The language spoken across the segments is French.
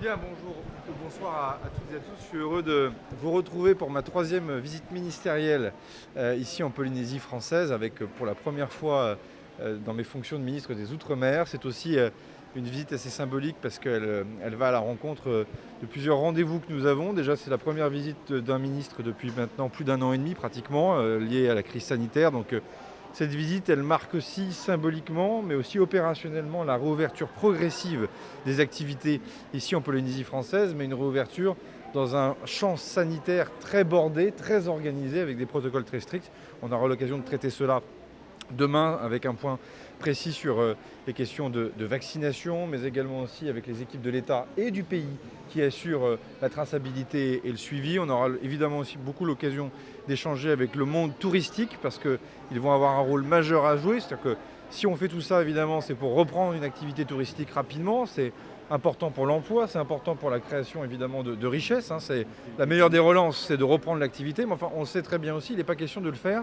Bien, bonjour, bonsoir à toutes et à tous. Je suis heureux de vous retrouver pour ma troisième visite ministérielle ici en Polynésie française, avec pour la première fois dans mes fonctions de ministre des Outre-mer. C'est aussi une visite assez symbolique parce qu'elle va à la rencontre de plusieurs rendez-vous que nous avons. Déjà, c'est la première visite d'un ministre depuis maintenant plus d'un an et demi pratiquement, liée à la crise sanitaire. Donc, cette visite, elle marque aussi symboliquement, mais aussi opérationnellement, la réouverture progressive des activités ici en Polynésie française, mais une réouverture dans un champ sanitaire très bordé, très organisé, avec des protocoles très stricts. On aura l'occasion de traiter cela demain avec un point précis sur les questions de vaccination, mais également aussi avec les équipes de l'État et du pays qui assurent la traçabilité et le suivi. On aura évidemment aussi beaucoup l'occasion d'échanger avec le monde touristique parce qu'ils vont avoir un rôle majeur à jouer. C'est-à-dire que si on fait tout ça, évidemment, c'est pour reprendre une activité touristique rapidement. C'est important pour l'emploi, c'est important pour la création évidemment de richesses. C'est la meilleure des relances, c'est de reprendre l'activité. Mais enfin, on sait très bien aussi, il n'est pas question de le faire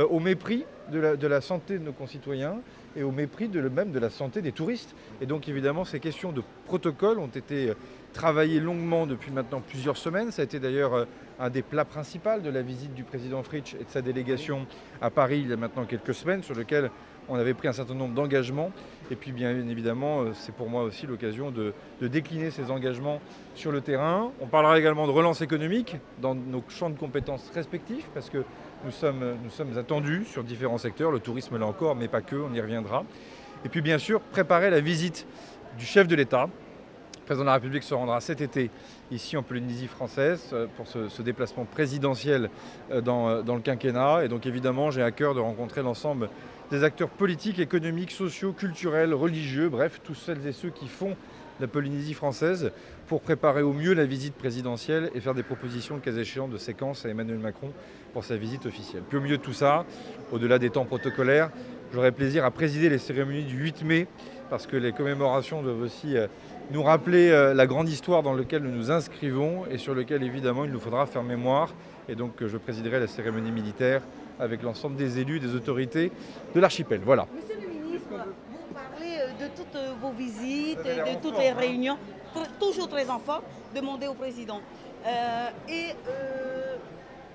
au mépris de la santé de nos concitoyens et au mépris même de la santé des touristes. Et donc évidemment, ces questions de protocole ont été travaillées longuement depuis maintenant plusieurs semaines. Ça a été d'ailleurs un des plats principaux de la visite du président Fritsch et de sa délégation à Paris il y a maintenant quelques semaines, sur lequel on avait pris un certain nombre d'engagements. Et puis bien évidemment, c'est pour moi aussi l'occasion de décliner ces engagements sur le terrain. On parlera également de relance économique dans nos champs de compétences respectifs, parce que nous sommes attendus sur différents secteurs, le tourisme là encore, mais pas que, on y reviendra. Et puis bien sûr, préparer la visite du chef de l'État. Le président de la République se rendra cet été ici en Polynésie française pour ce déplacement présidentiel dans le quinquennat. Et donc évidemment, j'ai à cœur de rencontrer l'ensemble des acteurs politiques, économiques, sociaux, culturels, religieux, bref, tous celles et ceux qui font la Polynésie française pour préparer au mieux la visite présidentielle et faire des propositions, le cas échéant, de séquence à Emmanuel Macron pour sa visite officielle. Puis au milieu de tout ça, au-delà des temps protocolaires, j'aurai plaisir à présider les cérémonies du 8 mai parce que les commémorations doivent aussi nous rappeler la grande histoire dans laquelle nous nous inscrivons et sur laquelle évidemment il nous faudra faire mémoire. Et donc je présiderai la cérémonie militaire avec l'ensemble des élus, des autorités de l'archipel. Voilà. Monsieur le ministre, vous parlez de toutes vos visites, de toutes les réunions, toujours très en forme, demandez au président.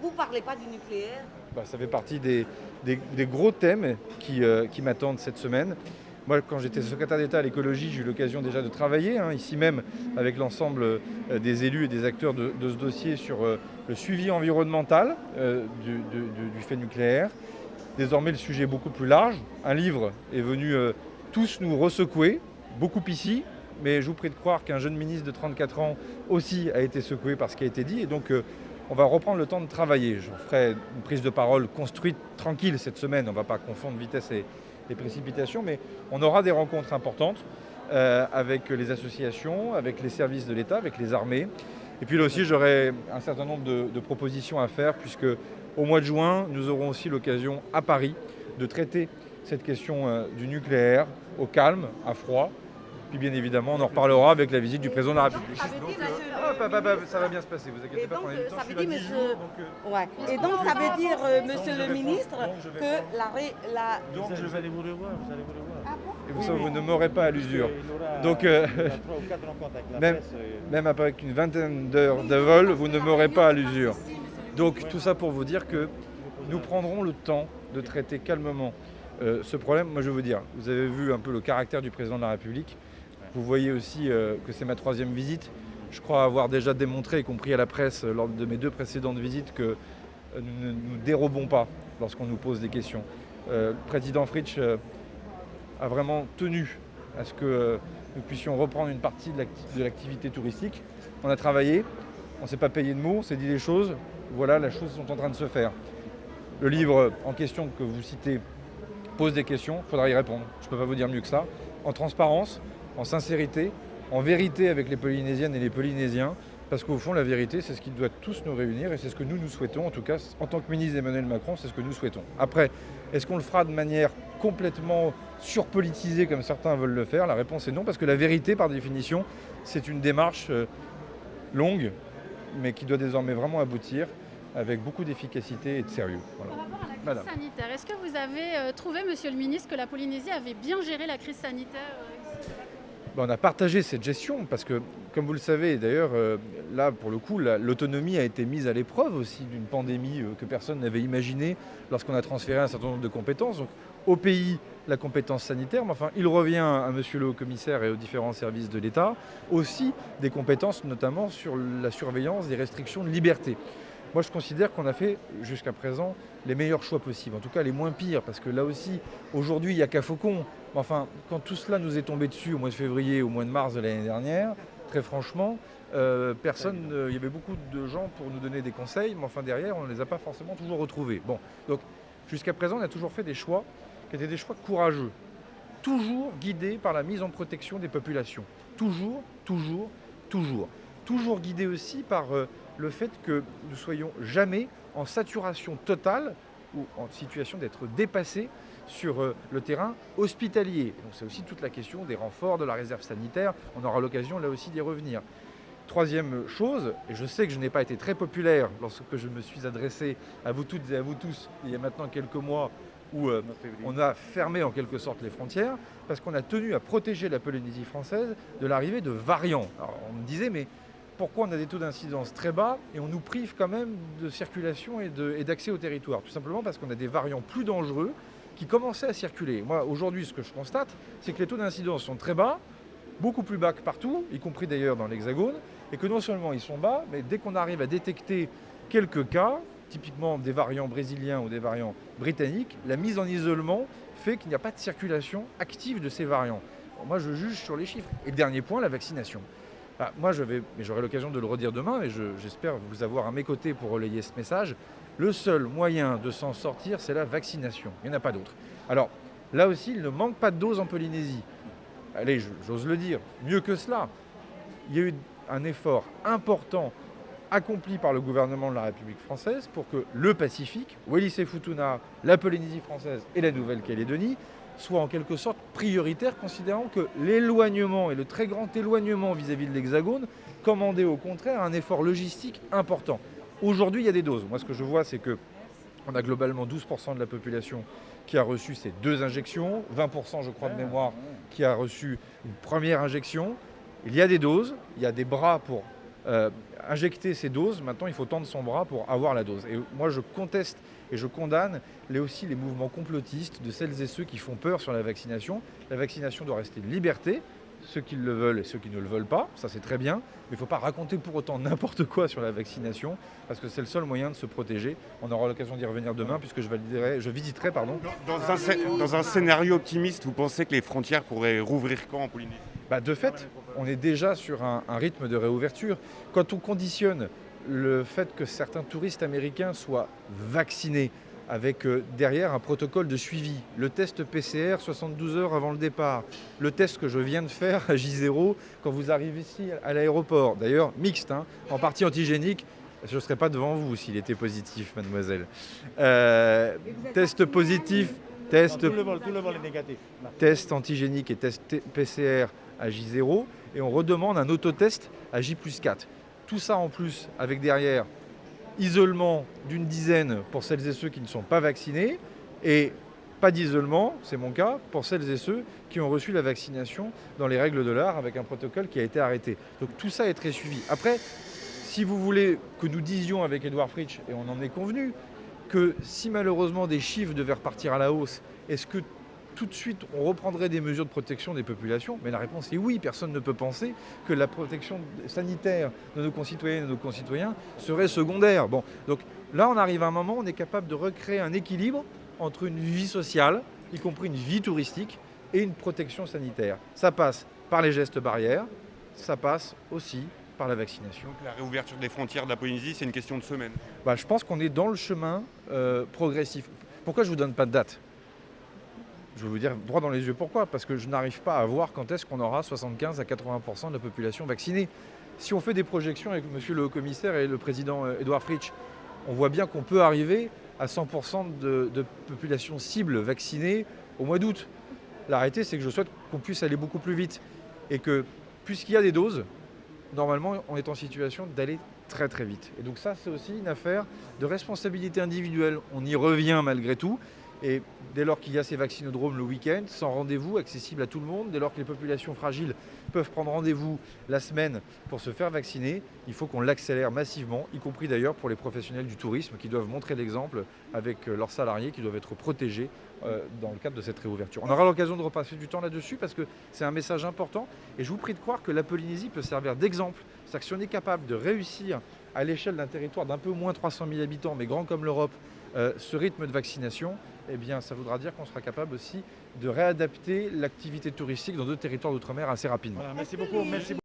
Vous ne parlez pas du nucléaire. Ça fait partie des gros thèmes qui m'attendent cette semaine. Moi, quand j'étais secrétaire d'État à l'écologie, j'ai eu l'occasion déjà de travailler ici même avec l'ensemble des élus et des acteurs de ce dossier sur le suivi environnemental du fait nucléaire. Désormais, le sujet est beaucoup plus large. Un livre est venu tous nous ressecouer, beaucoup ici, mais je vous prie de croire qu'un jeune ministre de 34 ans aussi a été secoué par ce qui a été dit. Et donc, on va reprendre le temps de travailler. Je ferai une prise de parole construite, tranquille cette semaine. On ne va pas confondre vitesse et précipitations, mais on aura des rencontres importantes avec les associations, avec les services de l'État, avec les armées. Et puis là aussi, j'aurai un certain nombre de propositions à faire, puisque au mois de juin, nous aurons aussi l'occasion à Paris de traiter cette question du nucléaire au calme, à froid. Puis bien évidemment, on en reparlera avec la visite du président de la République. Ça va bien se passer, vous inquiétez pas. Et donc ça veut dire, monsieur le ministre, que Donc je vais aller vous le voir, vous allez vous le voir. Ah bon? Et vous ne m'aurez pas à l'usure. Donc même avec une vingtaine d'heures de vol, vous ne m'aurez pas à l'usure. Donc tout ça pour vous dire que nous prendrons le temps de traiter calmement ce problème. Moi je veux vous dire, vous avez vu un peu le caractère du président de la République. Vous voyez aussi que c'est ma troisième visite. Je crois avoir déjà démontré, y compris à la presse, lors de mes deux précédentes visites, que nous ne nous dérobons pas lorsqu'on nous pose des questions. Le président Fritsch a vraiment tenu à ce que nous puissions reprendre une partie de l'activité touristique. On a travaillé, on ne s'est pas payé de mots, on s'est dit les choses. Voilà, les choses sont en train de se faire. Le livre en question que vous citez pose des questions, il faudra y répondre. Je ne peux pas vous dire mieux que ça. En transparence, en sincérité, en vérité avec les Polynésiennes et les Polynésiens, parce qu'au fond, la vérité, c'est ce qui doit tous nous réunir et c'est ce que nous souhaitons. En tout cas, en tant que ministre d'Emmanuel Macron, c'est ce que nous souhaitons. Après, est-ce qu'on le fera de manière complètement surpolitisée comme certains veulent le faire? La réponse est non, parce que la vérité, par définition, c'est une démarche longue, mais qui doit désormais vraiment aboutir avec beaucoup d'efficacité et de sérieux. Voilà. Par rapport à la crise sanitaire, est-ce que vous avez trouvé, monsieur le ministre, que la Polynésie avait bien géré la crise sanitaire ici? On a partagé cette gestion parce que, comme vous le savez, d'ailleurs, là, pour le coup, l'autonomie a été mise à l'épreuve aussi d'une pandémie que personne n'avait imaginée lorsqu'on a transféré un certain nombre de compétences. Donc, au pays, la compétence sanitaire, mais enfin, il revient à monsieur le haut-commissaire et aux différents services de l'État aussi des compétences, notamment sur la surveillance des restrictions de liberté. Moi, je considère qu'on a fait, jusqu'à présent, les meilleurs choix possibles, en tout cas les moins pires, parce que là aussi, aujourd'hui, il n'y a qu'à Faucon. Enfin, quand tout cela nous est tombé dessus au mois de février, au mois de mars de l'année dernière, très franchement, il y avait beaucoup de gens pour nous donner des conseils, mais enfin derrière, on ne les a pas forcément toujours retrouvés. Bon, donc jusqu'à présent, on a toujours fait des choix qui étaient des choix courageux, toujours guidés par la mise en protection des populations. Toujours, toujours, toujours. Toujours guidés aussi par le fait que nous ne soyons jamais en saturation totale ou en situation d'être dépassés sur le terrain hospitalier. Donc c'est aussi toute la question des renforts de la réserve sanitaire. On aura l'occasion là aussi d'y revenir. Troisième chose, et je sais que je n'ai pas été très populaire lorsque je me suis adressé à vous toutes et à vous tous il y a maintenant quelques mois où on a fermé en quelque sorte les frontières parce qu'on a tenu à protéger la Polynésie française de l'arrivée de variants. Alors on me disait mais pourquoi on a des taux d'incidence très bas et on nous prive quand même de circulation et d'accès au territoire? Tout simplement parce qu'on a des variants plus dangereux qui commençaient à circuler. Moi aujourd'hui ce que je constate c'est que les taux d'incidence sont très bas, beaucoup plus bas que partout, y compris d'ailleurs dans l'Hexagone, et que non seulement ils sont bas, mais dès qu'on arrive à détecter quelques cas, typiquement des variants brésiliens ou des variants britanniques, la mise en isolement fait qu'il n'y a pas de circulation active de ces variants. Alors moi je juge sur les chiffres. Et dernier point, la vaccination. Moi j'aurai l'occasion de le redire demain, et j'espère vous avoir à mes côtés pour relayer ce message. Le seul moyen de s'en sortir, c'est la vaccination. Il n'y en a pas d'autre. Alors là aussi, il ne manque pas de doses en Polynésie. Allez, j'ose le dire, mieux que cela. Il y a eu un effort important accompli par le gouvernement de la République française pour que le Pacifique, Wallis et Futuna, la Polynésie française et la Nouvelle-Calédonie soient en quelque sorte prioritaires, considérant que l'éloignement et le très grand éloignement vis-à-vis de l'Hexagone commandait au contraire un effort logistique important. Aujourd'hui, il y a des doses. Moi, ce que je vois, c'est qu'on a globalement 12% de la population qui a reçu ces 2 injections, 20% je crois de mémoire qui a reçu une première injection. Il y a des doses, il y a des bras pour injecter ces doses. Maintenant, il faut tendre son bras pour avoir la dose. Et moi, je conteste et je condamne aussi les mouvements complotistes de celles et ceux qui font peur sur la vaccination. La vaccination doit rester une liberté. Ceux qui le veulent et ceux qui ne le veulent pas, ça c'est très bien, mais il ne faut pas raconter pour autant n'importe quoi sur la vaccination, parce que c'est le seul moyen de se protéger. On aura l'occasion d'y revenir demain, puisque je visiterai. Dans un scénario optimiste, vous pensez que les frontières pourraient rouvrir quand en Polynésie ? De fait, on est déjà sur un rythme de réouverture. Quand on conditionne le fait que certains touristes américains soient vaccinés, avec derrière un protocole de suivi, le test PCR 72 heures avant le départ, le test que je viens de faire à J0 quand vous arrivez ici à l'aéroport, d'ailleurs mixte, en partie antigénique, je ne serais pas devant vous s'il était positif, mademoiselle. Test positif, test antigénique et test PCR à J0, et on redemande un autotest à J+4. Tout ça en plus avec derrière isolement d'une dizaine pour celles et ceux qui ne sont pas vaccinés et pas d'isolement, c'est mon cas, pour celles et ceux qui ont reçu la vaccination dans les règles de l'art avec un protocole qui a été arrêté. Donc tout ça est très suivi. Après, si vous voulez que nous disions avec Édouard Fritch, et on en est convenu, que si malheureusement des chiffres devaient repartir à la hausse, est-ce que tout de suite on reprendrait des mesures de protection des populations? Mais la réponse est oui. Personne ne peut penser que la protection sanitaire de nos concitoyennes et de nos concitoyens serait secondaire. Bon, donc là on arrive à un moment où on est capable de recréer un équilibre entre une vie sociale, y compris une vie touristique, et une protection sanitaire. Ça passe par les gestes barrières, ça passe aussi par la vaccination. Donc la réouverture des frontières de la Polynésie, c'est une question de semaines. Je pense qu'on est dans le chemin progressif. Pourquoi je ne vous donne pas de date ? Je vais vous dire droit dans les yeux pourquoi. Parce que je n'arrive pas à voir quand est-ce qu'on aura 75 à 80% de la population vaccinée. Si on fait des projections avec monsieur le haut-commissaire et le président Édouard Fritch, on voit bien qu'on peut arriver à 100% de population cible vaccinée au mois d'août. La réalité, c'est que je souhaite qu'on puisse aller beaucoup plus vite. Et que, puisqu'il y a des doses, normalement, on est en situation d'aller très très vite. Et donc ça, c'est aussi une affaire de responsabilité individuelle. On y revient malgré tout. Et dès lors qu'il y a ces vaccinodromes le week-end, sans rendez-vous, accessibles à tout le monde, dès lors que les populations fragiles peuvent prendre rendez-vous la semaine pour se faire vacciner, il faut qu'on l'accélère massivement, y compris d'ailleurs pour les professionnels du tourisme qui doivent montrer l'exemple avec leurs salariés qui doivent être protégés dans le cadre de cette réouverture. On aura l'occasion de repasser du temps là-dessus parce que c'est un message important et je vous prie de croire que la Polynésie peut servir d'exemple. C'est-à-dire que si on est capable de réussir à l'échelle d'un territoire d'un peu moins 300 000 habitants, mais grand comme l'Europe, ce rythme de vaccination, eh bien, ça voudra dire qu'on sera capable aussi de réadapter l'activité touristique dans d'autres territoires d'outre-mer assez rapidement. Voilà, merci beaucoup.